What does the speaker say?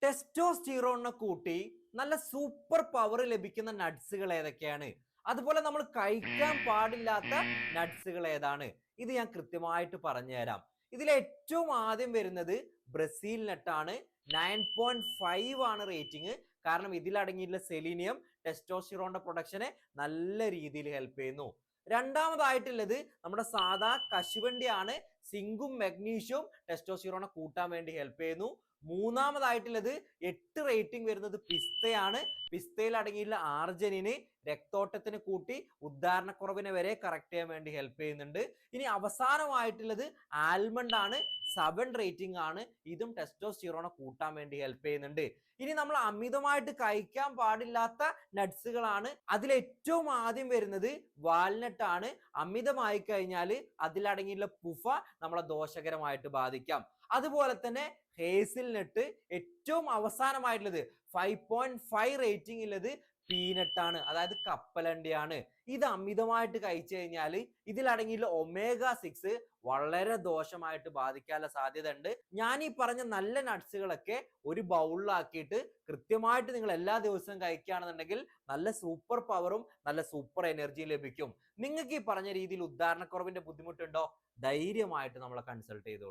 ടെസ്റ്റോസ്റ്റിറോണിനെ കൂട്ടി നല്ല super power ലഭിക്കുന്ന നട്സുകൾ ഏതൊക്കെയാണ്, അതുപോലെ നമ്മൾ കഴിക്കാൻ പാടില്ലാത്ത നട്സുകൾ ഏതാണ്, ഇത് ഞാൻ കൃത്യമായിട്ട് പറഞ്ഞുതരാം. ഇതിൽ ഏറ്റവും ആദ്യം വരുന്നത് ബ്രസീൽ നട്ടാണ്. 9.5 ആണ് റേറ്റിംഗ്. കാരണം ഇതിൽ അടങ്ങിയിട്ടുള്ള സെലീനിയം ടെസ്റ്റോസ്റ്റിറോണിന്റെ പ്രൊഡക്ഷനെ നല്ല രീതിയിൽ ഹെൽപ്പ് ചെയ്യുന്നു. രണ്ടാമതായിട്ടുള്ളത് നമ്മുടെ സാധാ കശുവണ്ടിയാണ്. സിങ്കും മെഗ്നീഷ്യവും ടെസ്റ്റോസ്റ്റിറോണെ കൂട്ടാൻ വേണ്ടി ഹെൽപ്പ് ചെയ്യുന്നു. മൂന്നാമതായിട്ടുള്ളത് 8 റേറ്റിംഗ് വരുന്നത് പിസ്തയാണ്. പിസ്തയിൽ അടങ്ങിയിട്ടുള്ള ആർജനിന് രക്തോട്ടത്തിന് കൂട്ടി ഉദ്ധാരണക്കുറവിനെ വരെ കറക്റ്റ് ചെയ്യാൻ വേണ്ടി ഹെൽപ്പ് ചെയ്യുന്നുണ്ട്. ഇനി അവസാനമായിട്ടുള്ളത് ആൽമണ്ട് ആണ്. 7 റേറ്റിംഗ് ആണ്. ഇതും ടെസ്റ്റോസ്റ്റിറോണെ കൂട്ടാൻ വേണ്ടി ഹെൽപ്പ് ചെയ്യുന്നുണ്ട്. ഇനി നമ്മൾ അമിതമായിട്ട് കഴിക്കാൻ പാടില്ലാത്ത നട്സുകളാണ്. അതിൽ ഏറ്റവും ആദ്യം വരുന്നത് വാൽനട്ട് ആണ്. അമിതമായി കഴിഞ്ഞാൽ അതിലടങ്ങിയിട്ടുള്ള പുഫ നമ്മളെ ദോഷകരമായിട്ട് ബാധിക്കാം. അതുപോലെ തന്നെ ഹേസിൽനട്ട്. ഏറ്റവും അവസാനമായിട്ടുള്ളത് 5.5 റേറ്റിംഗ് ഉള്ളത് പീനട്ട് ആണ്, അതായത് കപ്പലണ്ടിയാണ്. ഇത് അമിതമായിട്ട് കഴിച്ചു കഴിഞ്ഞാൽ ഇതിലടങ്ങിയിട്ടുള്ള ഒമേഗ 6 വളരെ ദോഷമായിട്ട് ബാധിക്കാനുള്ള സാധ്യത ഉണ്ട്. ഞാൻ ഈ പറഞ്ഞ നല്ല നട്സുകളൊക്കെ ഒരു ബൗളിലാക്കിയിട്ട് കൃത്യമായിട്ട് നിങ്ങൾ എല്ലാ ദിവസവും കഴിക്കുകയാണെന്നുണ്ടെങ്കിൽ നല്ല സൂപ്പർ പവറും നല്ല സൂപ്പർ എനർജിയും ലഭിക്കും. നിങ്ങൾക്ക് ഈ പറഞ്ഞ രീതിയിൽ ഉദ്ധാരണക്കുറവിന്റെ ബുദ്ധിമുട്ടുണ്ടോ? ധൈര്യമായിട്ട് നമ്മളെ കൺസൾട്ട് ചെയ്തോളൂ.